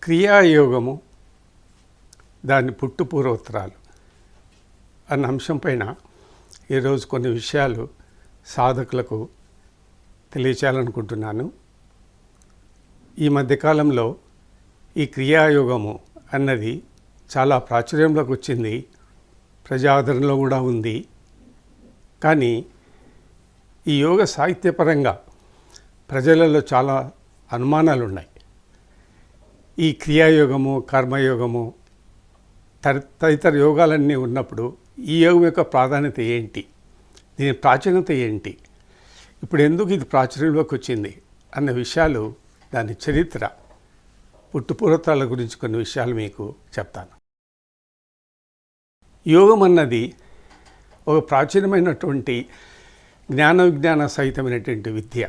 క్రియాయోగము, దాని పుట్టుపూర్వోత్తరాలు అన్న అంశం పైన ఈరోజు కొన్ని విషయాలు సాధకులకు తెలియచేయాలనుకుంటున్నాను. ఈ మధ్యకాలంలో ఈ క్రియాయోగము అన్నది చాలా ప్రాచుర్యంలోకి వచ్చింది, ప్రజాదరణలో కూడా ఉంది. కానీ ఈ యోగ సాహిత్యపరంగా ప్రజలలో చాలా అనుమానాలు ఉన్నాయి. ఈ క్రియాయోగము, కర్మయోగము, తదితర యోగాలన్నీ ఉన్నప్పుడు ఈ యోగం యొక్క ప్రాధాన్యత ఏంటి, దీని ప్రాచుర్యత ఏంటి, ఇప్పుడు ఎందుకు ఇది ప్రాచుర్యంలోకి వచ్చింది అన్న విషయాలు, దాని చరిత్ర, పుట్టుపూర్వతాల గురించి కొన్ని విషయాలు మీకు చెప్తాను. యోగం అన్నది ఒక ప్రాచీనమైనటువంటి జ్ఞాన విజ్ఞాన సహితమైనటువంటి విద్య.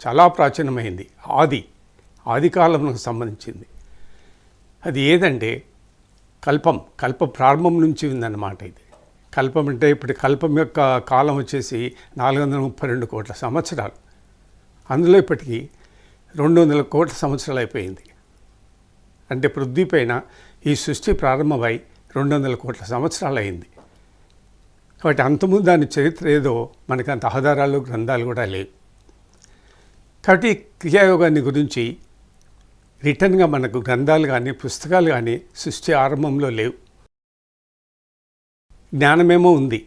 చాలా ప్రాచీనమైంది, ఆది కాలంకు సంబంధించింది. అది ఏదంటే కల్ప ప్రారంభం నుంచి ఉందన్నమాట. ఇది కల్పం అంటే ఇప్పుడు కల్పం యొక్క కాలం వచ్చేసి 432 కోట్ల సంవత్సరాలు. అందులో ఇప్పటికీ 200 కోట్ల సంవత్సరాలు అయిపోయింది. అంటే పృథ్వీ పైన ఈ సృష్టి ప్రారంభమై 200 కోట్ల సంవత్సరాలు అయింది. కాబట్టి అంతకుముందు దాని చరిత్ర ఏదో మనకి అంత ఆధారాలు, గ్రంథాలు కూడా లేవు. కాబట్టి క్రియాయోగాన్ని గురించి రిటర్న్గా మనకు గ్రంథాలు కానీ పుస్తకాలు కానీ సృష్టి ఆరంభంలో లేవు. జ్ఞానమేమో ఉంది,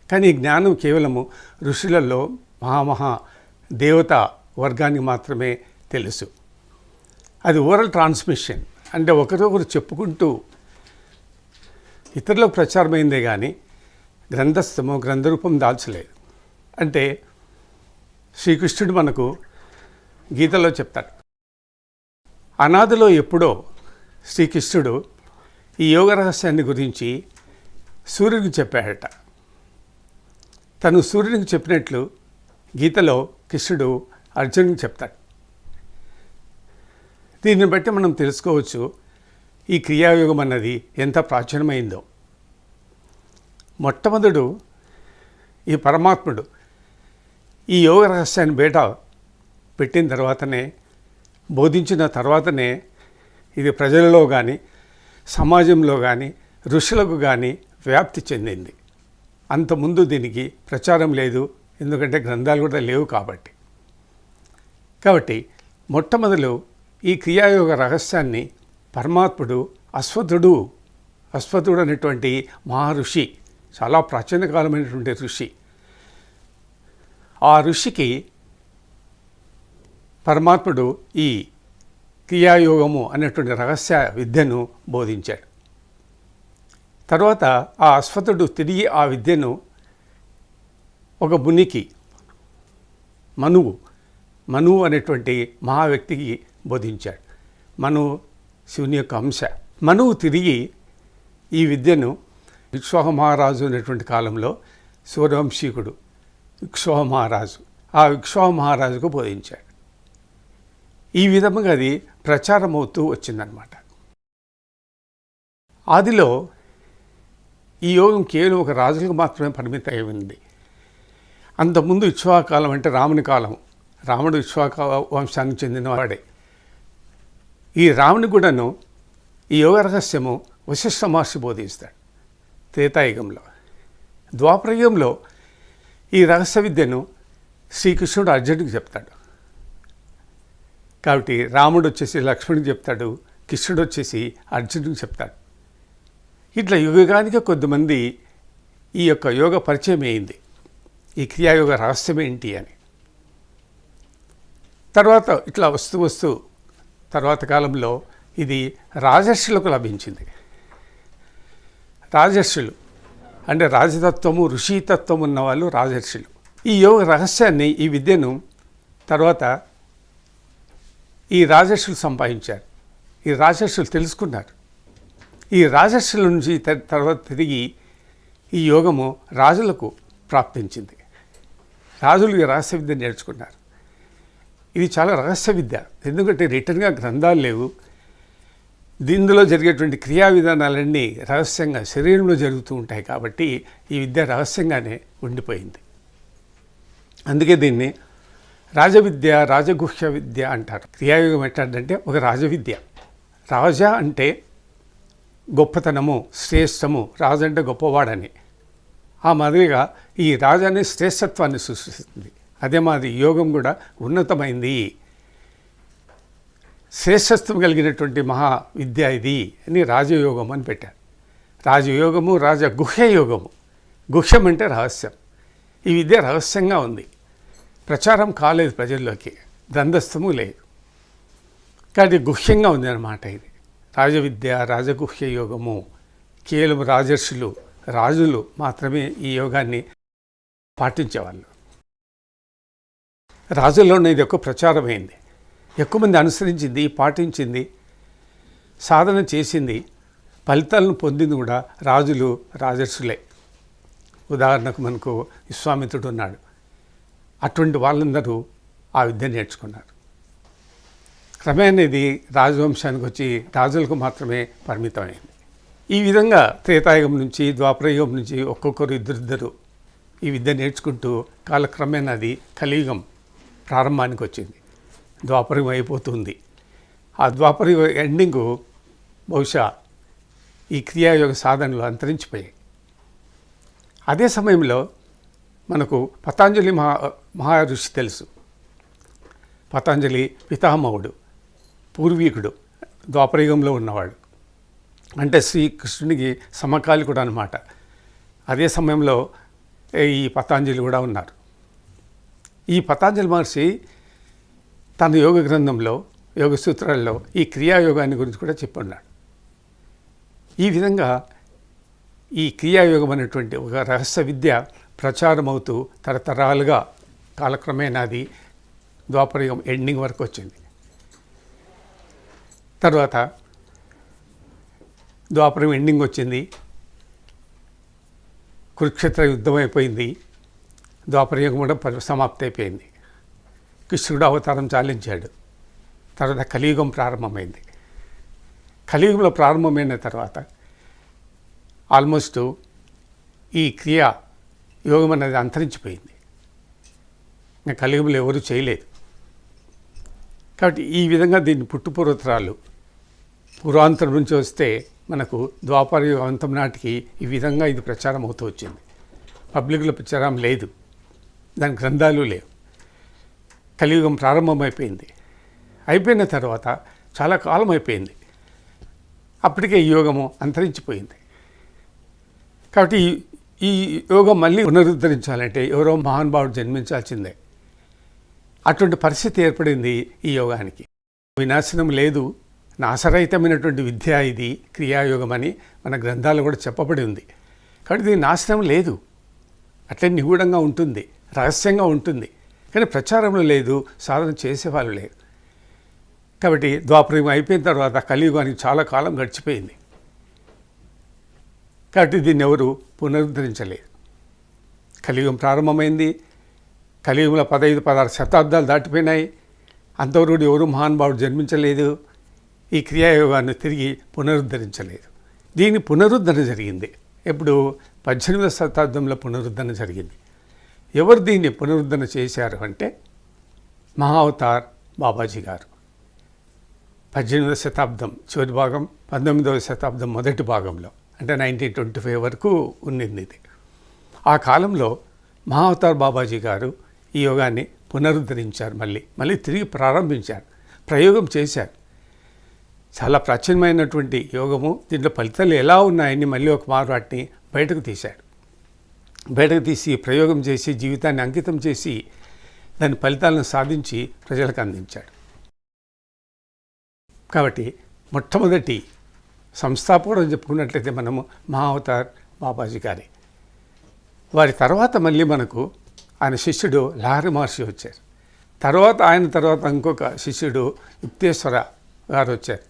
కానీ ఈ జ్ఞానం కేవలము ఋషులలో మహామహా దేవత వర్గానికి మాత్రమే తెలుసు. అది ఓరల్ ట్రాన్స్మిషన్, అంటే ఒకరొకరు చెప్పుకుంటూ ఇతరులకు ప్రచారమైందే కానీ గ్రంథస్థము, గ్రంథరూపం దాల్చలేదు. అంటే శ్రీకృష్ణుడు మనకు గీతలో చెప్తాడు, అనాదిలో ఎప్పుడో శ్రీకృష్ణుడు ఈ యోగ రహస్యాన్ని గురించి సూర్యుడికి చెప్పాడట. తను సూర్యునికి చెప్పినట్లు గీతలో కృష్ణుడు అర్జునుడికి చెప్తాడు. దీన్ని బట్టి మనం తెలుసుకోవచ్చు ఈ క్రియాయోగం అన్నది ఎంత ప్రాచీనమైందో. మొట్టమొదడు ఈ పరమాత్ముడు ఈ యోగ రహస్యాన్ని బయట పెట్టిన తర్వాతనే, బోధించిన తర్వాతనే ఇది ప్రజలలో కానీ సమాజంలో కానీ ఋషులకు కానీ వ్యాప్తి చెందింది. అంతకుముందు దీనికి ప్రచారం లేదు, ఎందుకంటే గ్రంథాలు కూడా లేవు కాబట్టి మొట్టమొదలు ఈ క్రియాయోగ రహస్యాన్ని పరమాత్ముడు అశ్వతుడు అనేటువంటి మహర్షి, చాలా ప్రాచీన కాలమైనటువంటి ఋషి, ఆ ఋషికి పరమాత్ముడు ఈ క్రియాయోగము అనేటువంటి రహస్య విద్యను బోధించాడు. తర్వాత ఆ అశ్వతుడు తిరిగి ఆ విద్యను ఒక మునికి, మనువు అనేటువంటి మహా వ్యక్తికి బోధించాడు. మనువు శివుని యొక్క అంశ. మనువు తిరిగి ఈ విద్యను ఇక్ష్వాకు మహారాజు అనేటువంటి కాలంలో సూర్యవంశీకుడు ఇక్ష్వాకు మహారాజు, ఆ ఇక్ష్వాకు మహారాజుకు బోధించాడు. ఈ విధంగా అది ప్రచారం అవుతూ వచ్చిందనమాట. ఆదిలో ఈ యోగం కేవలం ఒక రాజులకు మాత్రమే పరిమితం అయి ఉంది. అంతకుముందు ఇక్ష్వాకు కాలం అంటే రాముని కాలం, రాముడు ఇక్ష్వాకు వంశానికి చెందినవాడే. ఈ రాముని కూడాను ఈ యోగ రహస్యము వశిష్ఠ మహర్షి బోధిస్తాడు త్రేతాయుగంలో. ద్వాపరయుగంలో ఈ రహస్య విద్యను శ్రీకృష్ణుడు అర్జునుడికి చెప్తాడు. కాబట్టి రాముడు వచ్చేసి లక్ష్మణుడికి చెప్తాడు, కృష్ణుడు వచ్చేసి అర్జునుడికి చెప్తాడు. ఇట్లా యుగానికి కొద్దిమంది ఈ యొక్క యోగ పరిచయం అయింది, ఈ క్రియాయోగ రహస్యం ఏంటి అని. తర్వాత ఇట్లా వస్తూ తర్వాత కాలంలో ఇది రాజర్షులకు లభించింది. రాజర్షులు అంటే రాజతత్వము, ఋషితత్వం ఉన్నవాళ్ళు రాజర్షులు. ఈ యోగ రహస్యాన్ని, ఈ విద్యను తర్వాత ఈ రాజర్షులు సంపాదించారు, ఈ రాజర్షులు తెలుసుకున్నారు. ఈ రాజర్షుల నుంచి తర్వాత తిరిగి ఈ యోగము రాజులకు ప్రాప్తించింది. రాజులు ఈ రహస్య విద్య నేర్చుకున్నారు. ఇది చాలా రహస్య విద్య, ఎందుకంటే రిటర్న్గా గ్రంథాలు లేవు. దీనిలో జరిగేటువంటి క్రియా విధానాలన్నీ రహస్యంగా శరీరంలో జరుగుతూ ఉంటాయి. కాబట్టి ఈ విద్య రహస్యంగానే ఉండిపోయింది. అందుకే దీన్ని రాజవిద్య, రాజగుహ్య విద్య అంటారు. క్రియాయోగం ఎట్లాంటంటే ఒక రాజవిద్య, రాజా అంటే గొప్పతనము, శ్రేష్టము, రాజు అంటే గొప్పవాడని. ఆ మాదిరిగా ఈ రాజు అనే శ్రేష్టత్వాన్ని సృష్టిస్తుంది. అదే మాది యోగం కూడా ఉన్నతమైంది, శ్రేష్టత్వం కలిగినటువంటి మహా విద్య ఇది అని రాజయోగం అని పెట్టారు. రాజయోగము, రాజగుహ్యయోగము. గుహ్యం అంటే రహస్యం. ఈ విద్య రహస్యంగా ఉంది, ప్రచారం కాలేదు ప్రజల్లోకి, గ్రంథస్థము లేదు, కానీ గుహ్యంగా ఉంది అన్నమాట. ఇది రాజవిద్య, రాజగుహ్య యోగము. కేవలం రాజర్షులు, రాజులు మాత్రమే ఈ యోగాన్ని పాటించేవాళ్ళు. రాజుల్లోనే ఇది ఎక్కువ ప్రచారమైంది, ఎక్కువ మంది అనుసరించింది, పాటించింది, సాధన చేసింది, ఫలితాలను పొందింది కూడా రాజులు, రాజర్షులే. ఉదాహరణకు మనకు విశ్వామిత్రుడు ఉన్నాడు. అటువంటి వాళ్ళందరూ ఆ విద్య నేర్చుకున్నారు. క్రమేణా ఇది రాజవంశానికి వచ్చి రాజులకు మాత్రమే పరిమితమైంది. ఈ విధంగా త్రేతాయుగం నుంచి, ద్వాపరయుగం నుంచి ఒక్కొక్కరు ఇద్దరిద్దరు ఈ విద్య నేర్చుకుంటూ కాలక్రమేణా అది కలియుగం ప్రారంభానికి వచ్చింది. ద్వాపరయుగం అయిపోతుంది. ఆ ద్వాపరయుగ ఎండింగు బహుశా ఈ క్రియాయోగ సాధనలు అంతరించిపోయాయి. అదే సమయంలో మనకు పతాంజలి మహర్షి తెలుసు. పతాంజలి పితామహుడు, పూర్వీకుడు, ద్వాపరయుగంలో ఉన్నవాడు. అంటే శ్రీకృష్ణునికి సమకాలికుడు అన్నమాట. అదే సమయంలో ఈ పతాంజలి కూడా ఉన్నారు. ఈ పతాంజలి మహర్షి తన యోగ గ్రంథంలో, యోగ సూత్రాల్లో ఈ క్రియాయోగాన్ని గురించి కూడా చెప్పన్నాడు. ఈ విధంగా ఈ క్రియాయోగం అనేటువంటి ఒక రహస్య విద్య ప్రచారం అవుతూ తరతరాలుగా కాలక్రమేణా అది ద్వాపరయుగం ఎండింగ్ వరకు వచ్చింది. తర్వాత ద్వాపరయుగం ఎండింగ్ వచ్చింది, కురుక్షేత్ర యుద్ధం అయిపోయింది, ద్వాపరయుగం కూడా సమాప్తి అయిపోయింది. కృష్ణుడు అవతారం చాలించాడు. తర్వాత కలియుగం ప్రారంభమైంది. కలియుగంలో ప్రారంభమైన తర్వాత ఆల్మోస్ట్ ఈ క్రియా యోగం అనేది అంతరించిపోయింది. ఇంకా కలియుగంలో ఎవరు చేయలేదు. కాబట్టి ఈ విధంగా దీన్ని పుట్టుపూర్వతరాలు పూర్వాంతరం నుంచి వస్తే మనకు ద్వాపరయుగ అంతం నాటికి ఈ విధంగా ఇది ప్రచారం అవుతూ వచ్చింది. పబ్లిక్లో ప్రచారం లేదు, దాని గ్రంథాలు లేవు. కలియుగం ప్రారంభమైపోయింది. అయిపోయిన తర్వాత చాలా కాలం అయిపోయింది. అప్పటికే ఈ యోగము అంతరించిపోయింది. కాబట్టి ఈ యోగం మళ్ళీ పునరుద్ధరించాలంటే ఎవరో మహానుభావుడు జన్మించాల్సిందే. అటువంటి పరిస్థితి ఏర్పడింది ఈ యోగానికి. వినాశనం లేదు, నాశరహితమైనటువంటి విద్య ఇది క్రియాయోగం అని మన గ్రంథాలు కూడా చెప్పబడి ఉంది. కాబట్టి దీని నాశనం లేదు, అట్లే నిగూఢంగా ఉంటుంది, రహస్యంగా ఉంటుంది, కానీ ప్రచారంలో లేదు, సాధన చేసేవాళ్ళు లేరు. కాబట్టి ద్వాపరయుగం అయిపోయిన తర్వాత కలియుగానికి చాలా కాలం గడిచిపోయింది. కాబట్టి దీన్ని ఎవరు పునరుద్ధరించలేదు. కలియుగం ప్రారంభమైంది. కలియుగంలో 15-16 శతాబ్దాలు దాటిపోయినాయి. అంతవరకు ఎవరు మహానుభావుడు జన్మించలేదు. ఈ క్రియాయోగాన్ని తిరిగి పునరుద్ధరించలేదు. దీని పునరుద్ధరణ జరిగింది. ఎప్పుడు 18వ శతాబ్దంలో పునరుద్ధరణ జరిగింది. ఎవరు దీన్ని పునరుద్ధరణ చేశారు అంటే మహావతార్ బాబాజీ గారు. 18వ శతాబ్దం చివరి భాగం, 19వ శతాబ్దం మొదటి భాగంలో, అంటే 1925 వరకు ఉన్నింది ఇది. ఆ కాలంలో మహావతార్ బాబాజీ గారు ఈ యోగాన్ని పునరుద్ధరించారు. మళ్ళీ తిరిగి ప్రారంభించారు, ప్రయోగం చేశారు. చాలా ప్రాచీనమైనటువంటి యోగము. దీంట్లో ఫలితాలు ఎలా ఉన్నాయని మళ్ళీ ఒక మారు వాటిని బయటకు తీశాడు. బయటకు తీసి ప్రయోగం చేసి జీవితాన్ని అంకితం చేసి దాని ఫలితాలను సాధించి ప్రజలకు అందించాడు. కాబట్టి మొట్టమొదటి సంస్థాపకుడు చెప్పుకున్నట్లయితే మనము మహావతార్ బాబాజీ గారి. వారి తర్వాత మళ్ళీ మనకు ఆయన శిష్యుడు లహరి మహర్షి వచ్చారు. ఆయన తర్వాత ఇంకొక శిష్యుడు యుక్తేశ్వర గారు వచ్చారు.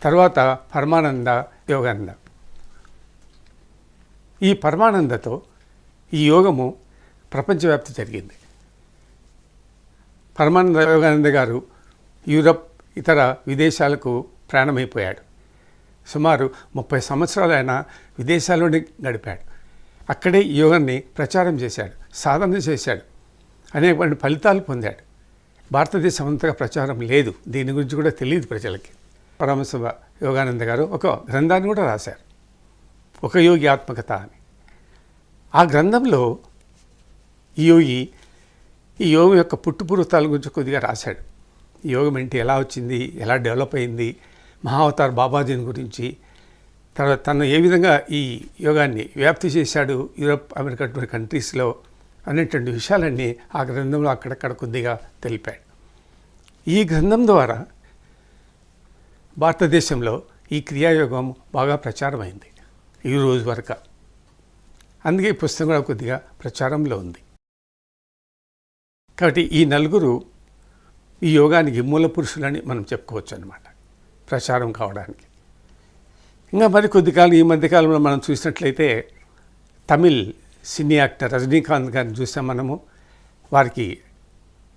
తర్వాత పరమానంద యోగానంద. ఈ పరమానందతో ఈ యోగము ప్రపంచవ్యాప్తి జరిగింది. పరమానంద యోగానంద గారు యూరప్, ఇతర విదేశాలకు ప్రయాణమైపోయాడు. సుమారు 30 సంవత్సరాలు ఆయన విదేశాల్లోనే గడిపాడు. అక్కడే యోగాన్ని ప్రచారం చేశాడు, సాధన చేశాడు, అనేక ఫలితాలు పొందాడు. భారతదేశం అంతగా ప్రచారం లేదు, దీని గురించి కూడా తెలియదు ప్రజలకి. పరమహంస యోగానంద గారు ఒక గ్రంథాన్ని కూడా రాశారు, ఒక యోగి ఆత్మకథ అని. ఆ గ్రంథంలో ఈ యోగం యొక్క పుట్టుపూర్వతాల గురించి కొద్దిగా రాశాడు. ఈ యోగం ఏంటి, ఎలా వచ్చింది, ఎలా డెవలప్ అయింది, మహావతార్ బాబాజీని గురించి, తర్వాత తను ఏ విధంగా ఈ యోగాన్ని వ్యాప్తి చేశాడు యూరప్, అమెరికా కంట్రీస్లో అనేటువంటి విషయాలన్నీ ఆ గ్రంథంలో అక్కడక్కడ కొద్దిగా తెలిపాడు. ఈ గ్రంథం ద్వారా భారతదేశంలో ఈ క్రియాయోగం బాగా ప్రచారమైంది ఈ రోజు వరకు. అందుకే ఈ పుస్తకం కూడా కొద్దిగా ప్రచారంలో ఉంది. కాబట్టి ఈ నలుగురు ఈ యోగానికి మూల పురుషులని మనం చెప్పుకోవచ్చు అన్నమాట, ప్రచారం కావడానికి. ఇంకా మరి కొద్ది కాలం ఈ మధ్యకాలంలో మనం చూసినట్లయితే తమిళ్ సినీ యాక్టర్ రజనీకాంత్ గారిని చూసాం మనము. వారికి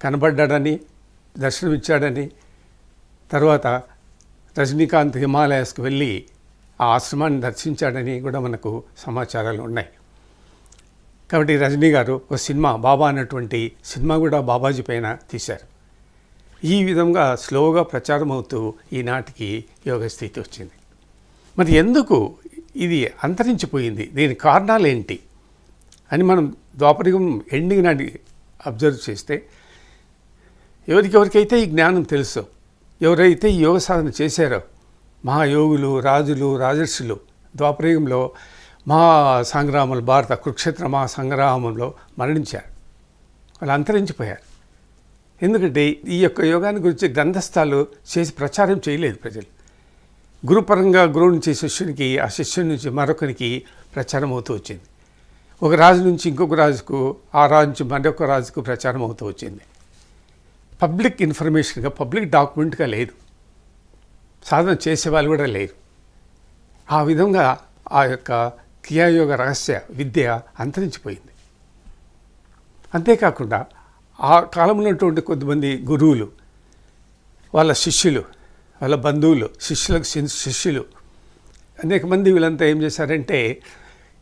కనబడ్డాడని, దర్శనమిచ్చాడని, తర్వాత రజనీకాంత్ హిమాలయాస్కి వెళ్ళి ఆ ఆశ్రమాన్ని దర్శించాడని కూడా మనకు సమాచారాలు ఉన్నాయి. కాబట్టి రజనీ గారు ఒక సినిమా బాబా అన్నటువంటి సినిమా కూడా బాబాజీ పైన తీశారు. ఈ విధంగా స్లోగా ప్రచారం అవుతూ ఈనాటికి యోగ స్థితి వచ్చింది. మరి ఎందుకు ఇది అంతరించిపోయింది, దీని కారణాలు ఏంటి అని మనం ద్వాపరయుగం ఎండింగ్ నాటి అబ్జర్వ్ చేస్తే, ఎవరికెవరికైతే ఈ జ్ఞానం తెలుసో, ఎవరైతే ఈ యోగ సాధన చేశారో, మహాయోగులు, రాజులు, రాజర్షులు ద్వాపరయుగంలో మహాసంగ్రామంలో, భారత కురుక్షేత్ర మహాసంగ్రామంలో మరణించారు, వాళ్ళు అంతరించిపోయారు. ఎందుకంటే ఈ యొక్క యోగాన్ని గురించి గ్రంథస్థాలు చేసి ప్రచారం చేయలేదు ప్రజలు. గురుపరంగా గురువు నుంచి శిష్యునికి, ఆ శిష్యుని నుంచి మరొకరికి ప్రచారం అవుతూ వచ్చింది. ఒక రాజు నుంచి ఇంకొక రాజుకు, ఆ రాజు నుంచి మరొక రాజుకు ప్రచారం అవుతూ వచ్చింది. పబ్లిక్ ఇన్ఫర్మేషన్గా, పబ్లిక్ డాక్యుమెంట్గా లేదు, సాధన చేసేవాళ్ళు కూడా లేరు. ఆ విధంగా ఆ యొక్క క్రియాయోగ రహస్య విద్య అంతరించిపోయింది. అంతేకాకుండా ఆ కాలంలో ఉన్నటువంటి కొద్దిమంది గురువులు, వాళ్ళ శిష్యులు, వాళ్ళ బంధువులు, శిష్యులకు శిష్యులు అనేక మంది వీళ్ళంతా ఏం చేశారంటే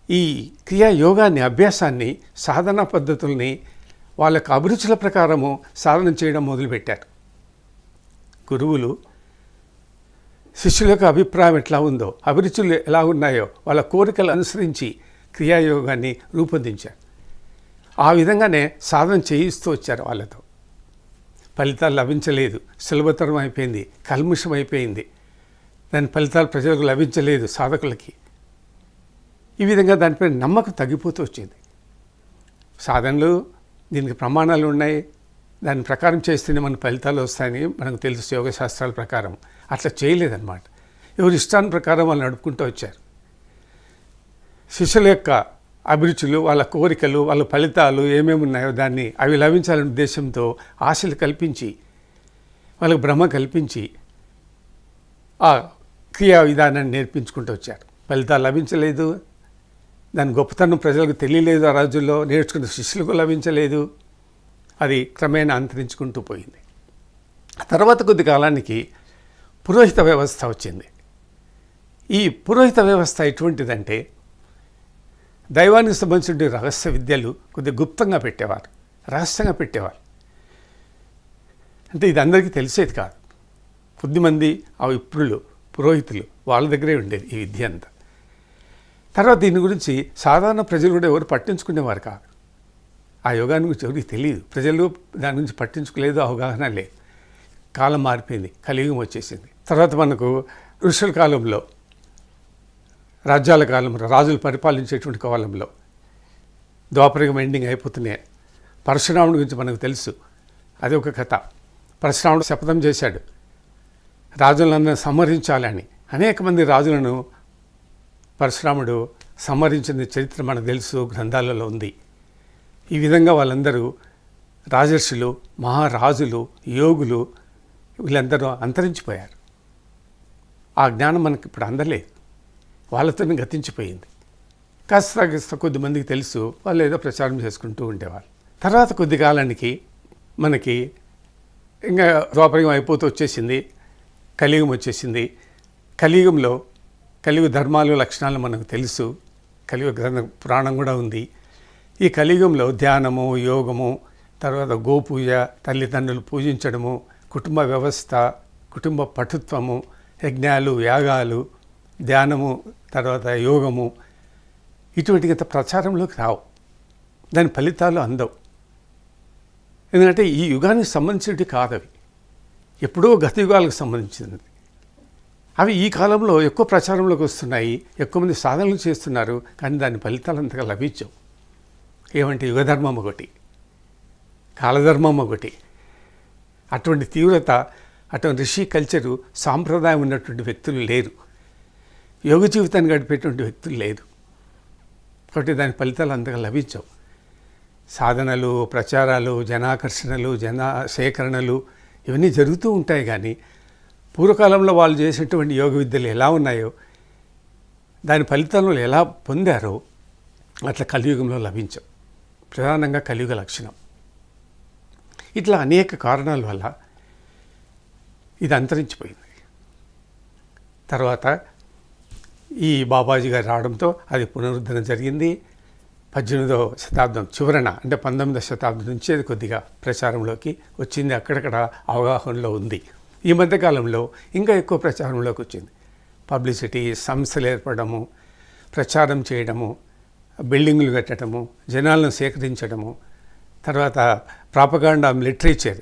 ఈ క్రియాయోగాన్ని, అభ్యాసాన్ని, సాధనా పద్ధతుల్ని వాళ్ళ యొక్క అభిరుచుల ప్రకారము సాధన చేయడం మొదలుపెట్టారు. గురువులు శిష్యుల యొక్క అభిప్రాయం ఎట్లా ఉందో, అభిరుచులు ఎలా ఉన్నాయో వాళ్ళ కోరికలు అనుసరించి క్రియాయోగాన్ని రూపొందించారు. ఆ విధంగానే సాధన చేయిస్తూ వచ్చారు వాళ్ళతో. ఫలితాలు లభించలేదు, సులభతరం అయిపోయింది, కల్ముషం అయిపోయింది, దాని ఫలితాలు ప్రజలకు లభించలేదు, సాధకులకి. ఈ విధంగా దానిపై నమ్మకం తగ్గిపోతూ వచ్చింది. సాధనలు దీనికి ప్రమాణాలు ఉన్నాయి, దాని ప్రకారం చేస్తేనే మన ఫలితాలు వస్తాయని మనకు తెలుసు యోగ శాస్త్రాల ప్రకారం. అట్లా చేయలేదన్నమాట. ఎవరి ఇష్టాన్ని ప్రకారం వాళ్ళు నడుపుకుంటూ వచ్చారు. శిష్యుల యొక్క అభిరుచులు, వాళ్ళ కోరికలు, వాళ్ళ ఫలితాలు ఏమేమి ఉన్నాయో దాన్ని అవి లభించాలనే ఉద్దేశంతో ఆశలు కల్పించి, వాళ్ళకు భ్రమ కల్పించి ఆ క్రియా విధానాన్ని నేర్పించుకుంటూ వచ్చారు. ఫలితాలు లభించలేదు, దాని గొప్పతనం ప్రజలకు తెలియలేదు, ఆ రోజుల్లో నేర్చుకున్న శిష్యులకు లభించలేదు. అది క్రమేణా అంతరించుకుంటూ పోయింది. తర్వాత కొద్ది కాలానికి పురోహిత వ్యవస్థ వచ్చింది. ఈ పురోహిత వ్యవస్థ ఎటువంటిదంటే, దైవానికి సంబంధించిన రహస్య విద్యలు కొద్దిగా గుప్తంగా పెట్టేవారు, రహస్యంగా పెట్టేవారు. అంటే ఇది అందరికీ తెలిసేది కాదు. కొద్దిమంది ఆ విప్రులు, పురోహితులు వాళ్ళ దగ్గరే ఉండేది ఈ విద్య అంతా. తర్వాత దీని గురించి సాధారణ ప్రజలు కూడా ఎవరు పట్టించుకునేవారు కాదు. ఆ యోగాన్ని గురించి ఎవరికి తెలియదు, ప్రజలు దాని గురించి పట్టించుకోలేదు, అవగాహన లేదు. కాలం మారిపోయింది, కలియుగం వచ్చేసింది. తర్వాత మనకు ఋషుల కాలంలో, రాజ్యాల కాలంలో, రాజులు పరిపాలించేటువంటి కాలంలో, ద్వాపరయుగం ఎండింగ్ అయిపోతున్నాయి. పరశురాముడి గురించి మనకు తెలుసు, అది ఒక కథ. పరశురాముడు శపథం చేశాడు రాజులందరూ సంహరించాలని. అనేక మంది రాజులను పరశురాముడు సంహరించిన చరిత్ర మనకు తెలుసు, గ్రంథాలలో ఉంది. ఈ విధంగా వాళ్ళందరూ రాజర్షులు, మహారాజులు, యోగులు వీళ్ళందరూ అంతరించిపోయారు. ఆ జ్ఞానం మనకి ఇప్పుడు అందలేదు, వాళ్ళతోనే గతించిపోయింది. కాస్త కొద్దిమందికి తెలుసు, వాళ్ళు ఏదో ప్రచారం చేసుకుంటూ ఉండేవాళ్ళు. తర్వాత కొద్ది కాలానికి మనకి ఇంకా ద్వాపరయుగం అయిపోతూ వచ్చేసింది, కలియుగం వచ్చేసింది. కలియుగంలో కలియుగ ధర్మాలు, లక్షణాలు మనకు తెలుసు, కలియుగ గ్రంథ పురాణం కూడా ఉంది. ఈ కలియుగంలో ధ్యానము, యోగము, తర్వాత గోపూజ, తల్లిదండ్రులు పూజించడము, కుటుంబ వ్యవస్థ, కుటుంబ పటుత్వము యజ్ఞాలు, యాగాలు, ధ్యానము, తర్వాత యోగము ఇటువంటి ప్రచారంలోకి రావు, దాని ఫలితాలు అందవు. ఎందుకంటే ఈ యుగానికి సంబంధించినవి కాదు అవి, ఎప్పుడో గత యుగాలకు సంబంధించినది. అవి ఈ కాలంలో ఎక్కువ ప్రచారంలోకి వస్తున్నాయి, ఎక్కువ మంది సాధనలు చేస్తున్నారు, కానీ దాని ఫలితాలు అంతగా లభించవు. ఏమంటే యుగధర్మం ఒకటి, కాలధర్మం ఒకటి. అటువంటి తీవ్రత, అటువంటి ఋషి కల్చరు, సాంప్రదాయం ఉన్నటువంటి వ్యక్తులు లేరు, యోగ జీవితాన్ని గడిపేటువంటి వ్యక్తులు లేరు. కాబట్టి దాని ఫలితాలు అంతగా లభించవు. సాధనలు, ప్రచారాలు, జనాకర్షణలు, జన సేకరణలు ఇవన్నీ జరుగుతూ ఉంటాయి. కానీ పూర్వకాలంలో వాళ్ళు చేసేటువంటి యోగ విద్యలు ఎలా ఉన్నాయో, దాని ఫలితాలను ఎలా పొందారో అట్లా కలియుగంలో లభించవు. ప్రధానంగా కలియుగ లక్షణం. ఇట్లా అనేక కారణాల వల్ల ఇది అంతరించిపోయింది. తర్వాత ఈ బాబాజీ గారు రావడంతో అది పునరుద్ధరణ జరిగింది. 18వ శతాబ్దం చివరన, అంటే 19వ శతాబ్దం నుంచి అది కొద్దిగా ప్రచారంలోకి వచ్చింది, అక్కడక్కడ అవగాహనలో ఉంది. ఈ మధ్యకాలంలో ఇంకా ఎక్కువ ప్రచారంలోకి వచ్చింది. పబ్లిసిటీ, సంస్థలు ఏర్పడము, ప్రచారం చేయడము, బిల్డింగులు కట్టడము, జనాలను సేకరించడము, తర్వాత ప్రాపగాండా లిటరేచర్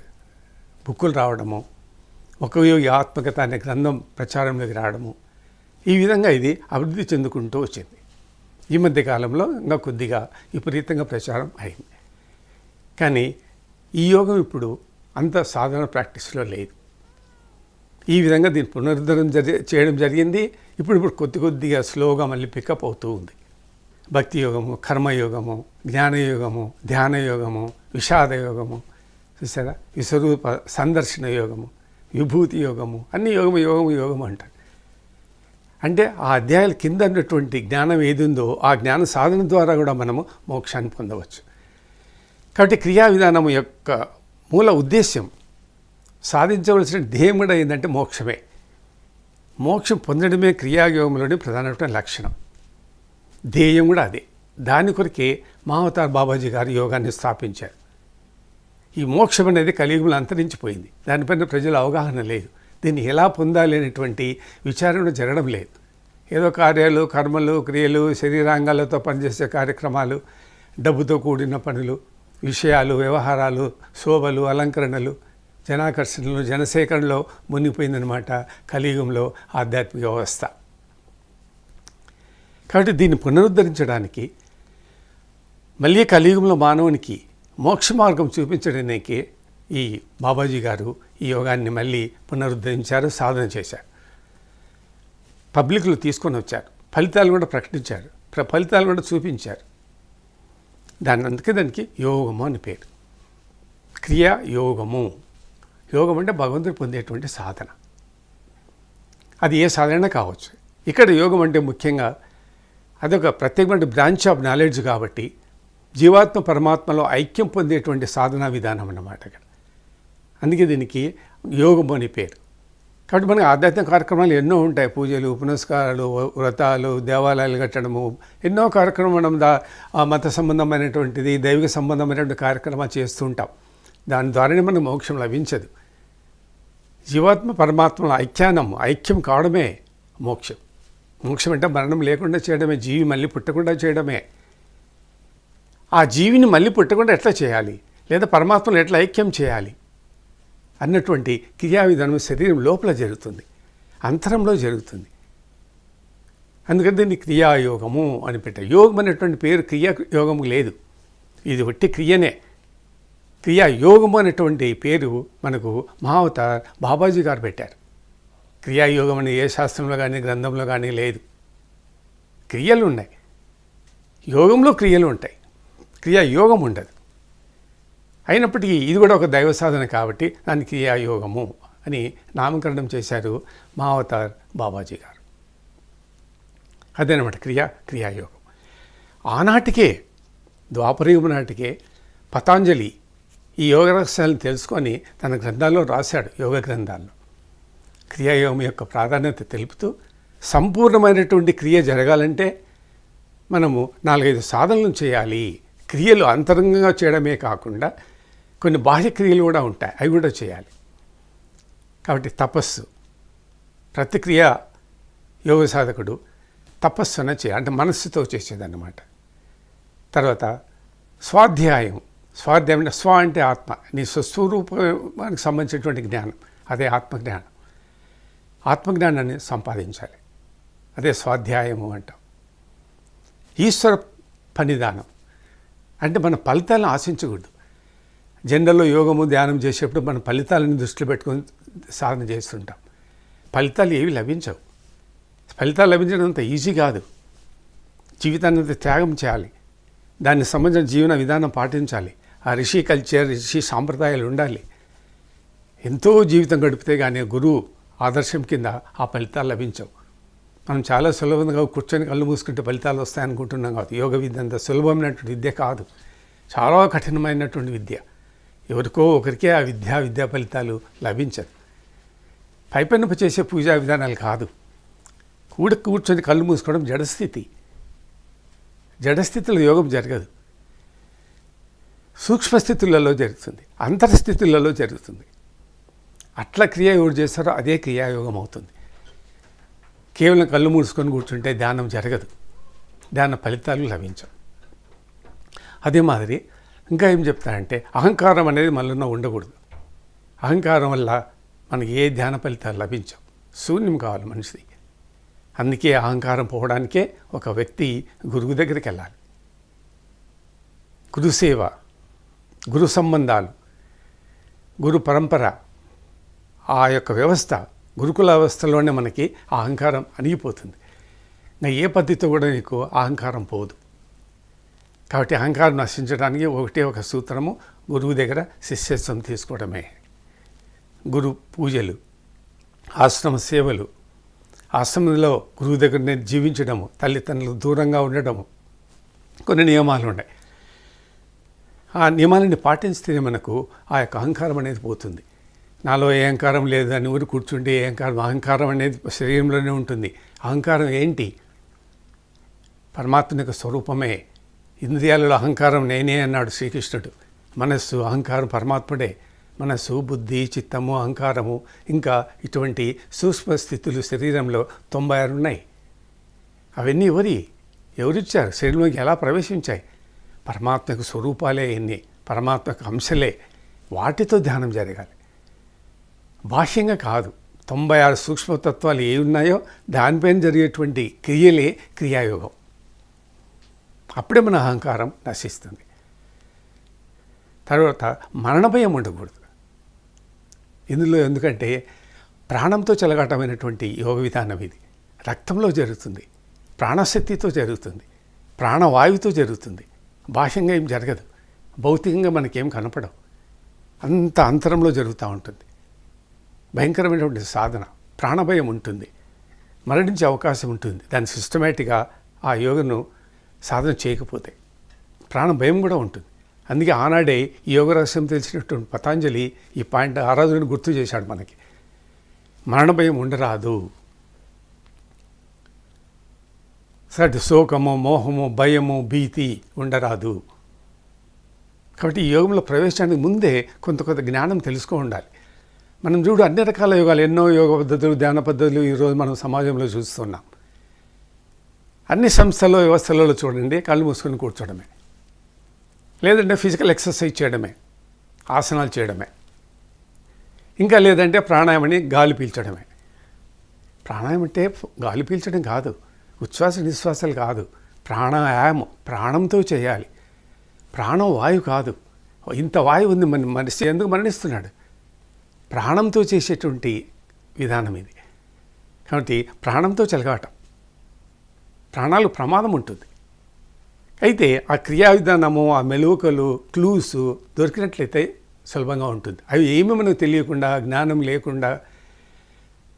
బుక్కులు రావడము, ఒక యోగి ఆత్మకథ అనే గ్రంథం ప్రచారంలోకి రావడము, ఈ విధంగా ఇది అభివృద్ధి చెందుకుంటూ వచ్చింది. ఈ మధ్య కాలంలో ఇంకా కొద్దిగా విపరీతంగా ప్రచారం అయింది. కానీ ఈ యోగం ఇప్పుడు అంత సాధారణ ప్రాక్టీస్లో లేదు. ఈ విధంగా దీన్ని పునరుద్ధరణ చేయడం జరిగింది. ఇప్పుడు కొద్దిగా స్లోగా మళ్ళీ పికప్ అవుతూ ఉంది. భక్తి యోగము, కర్మయోగము, జ్ఞానయోగము, ధ్యాన యోగము, విషాద యోగము, చూసారా, విశ్వరూప సందర్శన యోగము, విభూతి యోగము, అన్ని యోగము అంటారు. అంటే ఆ అధ్యాయాల కింద ఉన్నటువంటి జ్ఞానం ఏది ఉందో ఆ జ్ఞాన సాధన ద్వారా కూడా మనము మోక్షాన్ని పొందవచ్చు. కాబట్టి క్రియా విధానం యొక్క మూల ఉద్దేశ్యం, సాధించవలసిన ధ్యేయం కూడా ఏంటంటే మోక్షమే. మోక్షం పొందడమే క్రియాయోగంలోని ప్రధానమైన లక్షణం. ధ్యేయం కూడా అదే. దాని కొరకే మహావతార్ బాబాజీ గారు యోగాన్ని స్థాపించారు. ఈ మోక్షం అనేది కలియుగంలో అంతరించిపోయింది. దానిపైన ప్రజల అవగాహన లేదు. దీన్ని ఎలా పొందాలి అనేటువంటి విచారణ జరగడం లేదు. ఏదో కార్యాలు, కర్మలు, క్రియలు, శరీరాంగాలతో పనిచేసే కార్యక్రమాలు, డబ్బుతో కూడిన పనులు, విషయాలు, వ్యవహారాలు, శోభలు, అలంకరణలు, జనాకర్షణలు, జనసేకరణలో మునిగిపోయిందనమాట కలియుగంలో ఆధ్యాత్మిక వ్యవస్థ. కాబట్టి దీన్ని పునరుద్ధరించడానికి, మళ్ళీ కలియుగంలో మానవునికి మోక్ష మార్గం చూపించడానికి ఈ బాబాజీ గారు ఈ యోగాన్ని మళ్ళీ పునరుద్ధరించారు, సాధన చేశారు, పబ్లిక్లో తీసుకొని వచ్చారు, ఫలితాలు కూడా ప్రకటించారు, ఫలితాలు కూడా చూపించారు. దానికి యోగము అని పేరు. క్రియా యోగము. యోగం అంటే భగవంతుడు పొందేటువంటి సాధన. అది ఏ సాధన కావచ్చు. ఇక్కడ యోగం అంటే ముఖ్యంగా అదొక ప్రత్యేకమైన బ్రాంచ్ ఆఫ్ నాలెడ్జ్ కాబట్టి జీవాత్మ పరమాత్మలో ఐక్యం పొందేటువంటి సాధనా విధానం అన్నమాట ఇక్కడ. అందుకే దీనికి యోగము అని పేరు. కాబట్టి మనకి ఆధ్యాత్మిక కార్యక్రమాలు ఎన్నో ఉంటాయి. పూజలు, పునస్కారాలు, వ్రతాలు, దేవాలయాలు కట్టడము, ఎన్నో కార్యక్రమం మనం మత సంబంధమైనటువంటిది, దైవిక సంబంధమైనటువంటి కార్యక్రమాలు చేస్తూ ఉంటాం. దాని ద్వారానే మనకు మోక్షం లభించదు. జీవాత్మ పరమాత్మల ఐక్యం కావడమే మోక్షం. మోక్షం అంటే మరణం లేకుండా చేయడమే, జీవి మళ్ళీ పుట్టకుండా చేయడమే. ఆ జీవిని మళ్ళీ పుట్టకుండా ఎట్లా చేయాలి, లేదా పరమాత్మను ఎట్లా ఐక్యం చేయాలి అన్నటువంటి క్రియా విధానం శరీరం లోపల జరుగుతుంది, అంతరంలో జరుగుతుంది. అందుకని దీన్ని క్రియాయోగము అని పెట్టారు. యోగం అనేటువంటి పేరు క్రియాయోగము లేదు, ఇది ఒట్టి క్రియనే. క్రియాయోగము అనేటువంటి పేరు మనకు మహావతార్ బాబాజీ గారు పెట్టారు. క్రియాయోగం అని ఏ శాస్త్రంలో కానీ గ్రంథంలో కానీ లేదు. క్రియలు ఉన్నాయి, యోగంలో క్రియలు ఉంటాయి, క్రియాయోగం ఉండదు. అయినప్పటికీ ఇది కూడా ఒక దైవ సాధన కాబట్టి దాన్ని క్రియాయోగము అని నామకరణం చేశారు మహావతార్ బాబాజీ గారు. అదేనమాట క్రియాయోగం. ఆనాటికే, ద్వాపరయుగం నాటికే పతాంజలి ఈ యోగ రహస్యాలను తెలుసుకొని తన గ్రంథాల్లో రాశాడు. యోగ గ్రంథాల్లో క్రియాయోగం యొక్క ప్రాధాన్యత తెలుపుతూ, సంపూర్ణమైనటువంటి క్రియ జరగాలంటే మనము 4-5 సాధనలు చేయాలి. క్రియలు అంతరంగంగా చేయడమే కాకుండా కొన్ని బాహ్య క్రియలు కూడా ఉంటాయి, అవి కూడా చేయాలి. కాబట్టి తపస్సు, ప్రతిక్రియ యోగ సాధకుడు తపస్సున అంటే మనస్సుతో చేసేదన్నమాట. తర్వాత స్వాధ్యాయం అంటే స్వ అంటే ఆత్మ, నీ స్వస్వరూపానికి సంబంధించినటువంటి జ్ఞానం, అదే ఆత్మజ్ఞానం. ఆత్మజ్ఞానాన్ని సంపాదించాలి, అదే స్వాధ్యాయము అంటాం. ఈశ్వర పనిదానం అంటే మన ఫలితాలను ఆశించకూడదు. జనరల్లో యోగము ధ్యానం చేసేప్పుడు మన ఫలితాలను దృష్టిలో పెట్టుకొని సాధన చేస్తుంటాం. ఫలితాలు ఏవి లభించవు. ఫలితాలు లభించడం అంత ఈజీ కాదు. జీవితాన్ని అంత త్యాగం చేయాలి, దానికి సంబంధించిన జీవన విధానం పాటించాలి, ఆ ఋషి కల్చర్, ఋషి సాంప్రదాయాలు ఉండాలి. ఎంతో జీవితం గడిపితే కానీ గురువు ఆదర్శం కింద ఆ ఫలితాలు లభించవు. మనం చాలా సులభంగా కూర్చొని కళ్ళు మూసుకుంటే ఫలితాలు వస్తాయనుకుంటున్నాం కాదు. యోగ విద్య అంత సులభమైనటువంటి విద్య కాదు, చాలా కఠినమైనటువంటి విద్య. ఎవరికో ఒకరికే ఆ విద్యా ఫలితాలు లభించదు. పైపైనపు చేసే పూజా విధానాలు కాదు. కూర్చొని కళ్ళు మూసుకోవడం జడస్థితి. జడస్థితిలో యోగం జరగదు. సూక్ష్మస్థితులలో జరుగుతుంది, అంతర్స్థితులలో జరుగుతుంది. అట్లా క్రియ ఎవరు చేస్తారో అదే క్రియాయోగం అవుతుంది. కేవలం కళ్ళు మూసుకొని కూర్చుంటే ధ్యానం జరగదు, ధ్యాన ఫలితాలు లభించవు. అదే మాదిరి ఇంకా ఏం చెప్తారంటే అహంకారం అనేది మనలో ఉండకూడదు. అహంకారం వల్ల మనకి ఏ ధ్యాన ఫలితాలు లభించవు, శూన్యం కావాలి మనిషిది. అందుకే అహంకారం పోవడానికే ఒక వ్యక్తి గురువు దగ్గరికి వెళ్ళాలి. గురుసేవ, గురు సంబంధాలు, గురు పరంపర, ఆ యొక్క వ్యవస్థ, గురుకుల వ్యవస్థలోనే మనకి ఆ అహంకారం అణిగిపోతుంది. ఇంకా ఏ పద్ధతితో కూడా నీకు అహంకారం పోదు. కాబట్టి అహంకారం నశించడానికి ఒక సూత్రము, గురువు దగ్గర శిష్యత్వం తీసుకోవడమే. గురు పూజలు, ఆశ్రమ సేవలు, ఆశ్రమంలో గురువు దగ్గరనే జీవించడము, తల్లిదండ్రులకు దూరంగా ఉండడము, కొన్ని నియమాలు ఉన్నాయి. ఆ నియమాలని పాటిస్తేనే మనకు ఆ యొక్క అహంకారం అనేది పోతుంది. నాలో ఏ అహంకారం లేదు అని ఊరు కూర్చుంటే ఏ అహంకారం అనేది శరీరంలోనే ఉంటుంది. అహంకారం ఏంటి? పరమాత్మ యొక్క స్వరూపమే. ఇంద్రియాలలో అహంకారం నేనే అన్నాడు శ్రీకృష్ణుడు. మనస్సు, అహంకారం పరమాత్ముడే. మనస్సు, బుద్ధి, చిత్తము, అహంకారము, ఇంకా ఇటువంటి సూక్ష్మ స్థితులు శరీరంలో 96 ఉన్నాయి. అవన్నీ ఎవరిచ్చారు? శరీరంలోకి ఎలా ప్రవేశించాయి? పరమాత్మకు స్వరూపాలే ఎన్ని, పరమాత్మకు అంశలే. వాటితో ధ్యానం జరగాలి, బాహ్యంగా కాదు. 96 సూక్ష్మతత్వాలు ఏ ఉన్నాయో దానిపైన జరిగేటువంటి క్రియలే క్రియాయోగం. అప్పుడే మన అహంకారం నశిస్తుంది. తర్వాత మరణ భయం ఉండకూడదు ఇందులో. ఎందుకంటే ప్రాణంతో చెలగాటమైనటువంటి యోగ విధానం ఇది. రక్తంలో జరుగుతుంది, ప్రాణశక్తితో జరుగుతుంది, ప్రాణవాయువుతో జరుగుతుంది. బాహ్యంగా ఏం జరగదు, భౌతికంగా మనకేం కనపడవు. అంత అంతరంలో జరుగుతూ ఉంటుంది. భయంకరమైనటువంటి సాధన. ప్రాణభయం ఉంటుంది, మరణించే అవకాశం ఉంటుంది దాన్ని సిస్టమేటిక్గా ఆ యోగను సాధన చేయకపోతే. ప్రాణభయం కూడా ఉంటుంది. అందుకే ఆనాడే ఈ యోగ రహస్యం తెలిసినటువంటి పతాంజలి ఈ పాయింట్ ఆరాధనను గుర్తు చేశాడు మనకి. మరణభయం ఉండరాదు. సరే, శోకము, మోహము, భయము, భీతి ఉండరాదు. కాబట్టి ఈ యోగంలో ప్రవేశానికి ముందే కొంత జ్ఞానం తెలుసుకో ఉండాలి. మనం చూడు, అన్ని రకాల యోగాలు, ఎన్నో యోగ పద్ధతులు, ధ్యాన పద్ధతులు ఈరోజు మనం సమాజంలో చూస్తున్నాం. అన్ని సంస్థల్లో, వ్యవస్థలలో చూడండి, కళ్ళు మూసుకొని కూర్చోవడమే, లేదంటే ఫిజికల్ ఎక్సర్సైజ్ చేయడమే, ఆసనాలు చేయడమే, ఇంకా లేదంటే ప్రాణాయామని గాలి పీల్చడమే. ప్రాణాయామం అంటే గాలి పీల్చడం కాదు, ఉచ్ఛ్వాస నిశ్వాసాలు కాదు. ప్రాణాయామం ప్రాణంతో చేయాలి. ప్రాణం వాయువు కాదు. ఇంత వాయువు ఉంది మనిషి ఎందుకు మరణిస్తున్నాడు? ప్రాణంతో చేసేటువంటి విధానం ఇది. కాబట్టి ప్రాణంతో చెలగాటం, ప్రాణాలు ప్రమాదం ఉంటుంది. అయితే ఆ క్రియా విధానము, ఆ మెలకువలు, క్లూస్ దొరికినట్లయితే సులభంగా ఉంటుంది. అవి ఏమీ మనకు తెలియకుండా, జ్ఞానం లేకుండా,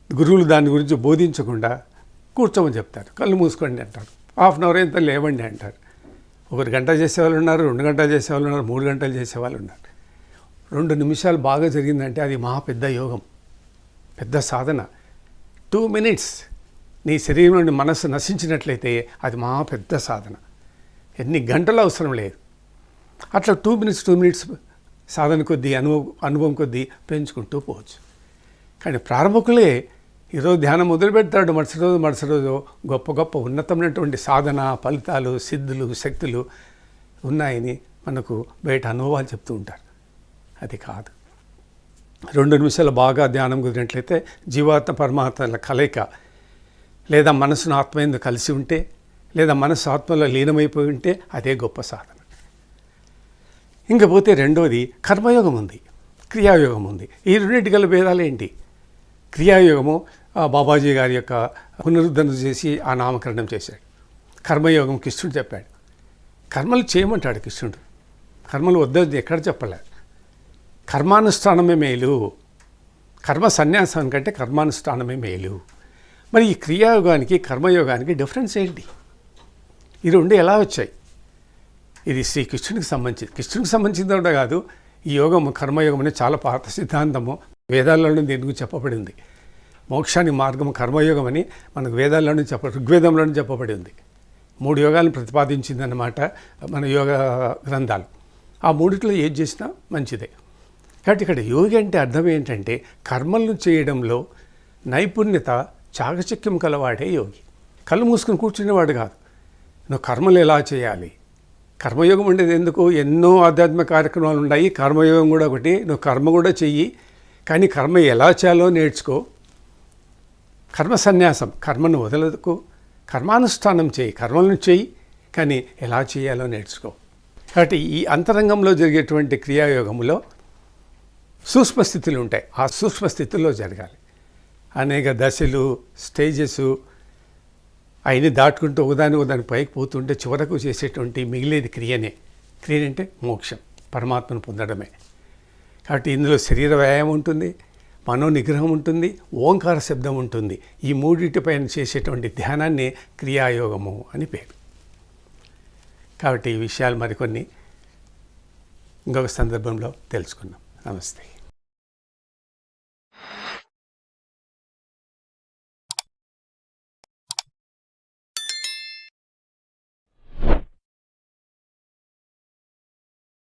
గురువులు దాని గురించి బోధించకుండా కూర్చోమని చెప్తారు. కళ్ళు మూసుకోండి అంటారు, హాఫ్ అన్ అవర్ ఎంత లేవండి అంటారు. 1 గంట చేసేవాళ్ళు ఉన్నారు, 2 గంటలు చేసేవాళ్ళు ఉన్నారు, 3 గంటలు చేసేవాళ్ళు ఉన్నారు. 2 నిమిషాలు బాగా జరిగిందంటే అది పెద్ద యోగం, పెద్ద సాధన. 2 మినిట్స్ నీ శరీరంలోని మనస్సు నశించినట్లయితే అది పెద్ద సాధన. ఎన్ని గంటలు అవసరం లేదు. అట్లా 2 మినిట్స్ సాధన కొద్దీ, అనుభవం కొద్దీ పెంచుకుంటూ పోవచ్చు. కానీ ప్రారంభకులే ఈరోజు ధ్యానం మొదలు పెడతాడు, మరుసటి రోజు గొప్ప గొప్ప ఉన్నతమైనటువంటి సాధన, ఫలితాలు, సిద్ధులు, శక్తులు ఉన్నాయని మనకు బయట అనుభవాలు చెప్తూ ఉంటారు. అది కాదు. 2 నిమిషాలు బాగా ధ్యానం కుదిరినట్లయితే జీవాత్మ పరమాత్మల కలయిక, లేదా మనసును ఆత్మయందు కలిసి ఉంటే, లేదా మనసు ఆత్మలో లీనమైపోయి ఉంటే అదే గొప్ప సాధన. ఇంకపోతే రెండోది కర్మయోగం ఉంది, క్రియాయోగం ఉంది. ఈ రెండింటి గల భేదాలు ఏంటి? క్రియాయోగము బాబాజీ గారి యొక్క పునరుద్ధరణ చేసి ఆ నామకరణం చేశాడు. కర్మయోగం కృష్ణుడు చెప్పాడు. కర్మలు చేయమంటాడు కృష్ణుడు, కర్మలు వద్దని ఎక్కడ చెప్పలేదు. కర్మానుష్ఠానమే మేలు, కర్మ సన్యాసం కంటే కర్మానుష్ఠానమే మేలు. మరి ఈ క్రియాయోగానికి కర్మయోగానికి డిఫరెన్స్ ఏంటి? ఈ రెండు ఎలా వచ్చాయి? ఇది శ్రీకృష్ణునికి సంబంధించింది. కృష్ణునికి సంబంధించింది కూడా కాదు. ఈ యోగం, కర్మయోగం అనేది చాలా పాత సిద్ధాంతము. వేదాల్లోనూ దీని గురించి చెప్పబడింది. మోక్షానికి మార్గం కర్మయోగం అని మనకు వేదాల్లోనూ ఋగ్వేదంలోనూ చెప్పబడి ఉంది. 3 యోగాలను ప్రతిపాదించిందన్నమాట మన యోగ గ్రంథాలు. ఆ మూడిట్లో ఏది చేసినా మంచిదే. కాబట్టి ఇక్కడ యోగి అంటే అర్థం ఏంటంటే కర్మలను చేయడంలో నైపుణ్యత, చాకచక్యం కలవాడే యోగి. కళ్ళు మూసుకొని కూర్చునేవాడు కాదు. నువ్వు కర్మలు ఎలా చేయాలి, కర్మయోగం ఉండేది ఎందుకు? ఎన్నో ఆధ్యాత్మిక కార్యక్రమాలు ఉన్నాయి, కర్మయోగం కూడా ఒకటి. నువ్వు కర్మ కూడా చెయ్యి, కానీ కర్మ ఎలా చేయాలో నేర్చుకో. కర్మ సన్యాసం, కర్మను వదలకు, కర్మానుష్ఠానం చేయి, కర్మలను చేయి, కానీ ఎలా చేయాలో నేర్చుకో. కాబట్టి ఈ అంతరంగంలో జరిగేటువంటి క్రియాయోగములో సూక్ష్మ స్థితులు ఉంటాయి. ఆ సూక్ష్మ స్థితుల్లో జరగాలి. అనేక దశలు, స్టేజెస్ అయినా దాటుకుంటూ ఒకదాని పైకి పోతుంటే చివరకు చేసేటువంటి మిగిలేది క్రియనే. క్రియ అంటే మోక్షం, పరమాత్మను పొందడమే. కాబట్టి ఇందులో శరీర వ్యాయామం ఉంటుంది, మనోనిగ్రహం ఉంటుంది, ఓంకార శబ్దం ఉంటుంది. ఈ మూడింటిపైన చేసేటువంటి ధ్యానాన్ని క్రియాయోగము అని పేరు. కాబట్టి ఈ విషయాలు మరికొన్ని ఇంకొక సందర్భంలో తెలుసుకుందాం. నమస్తే.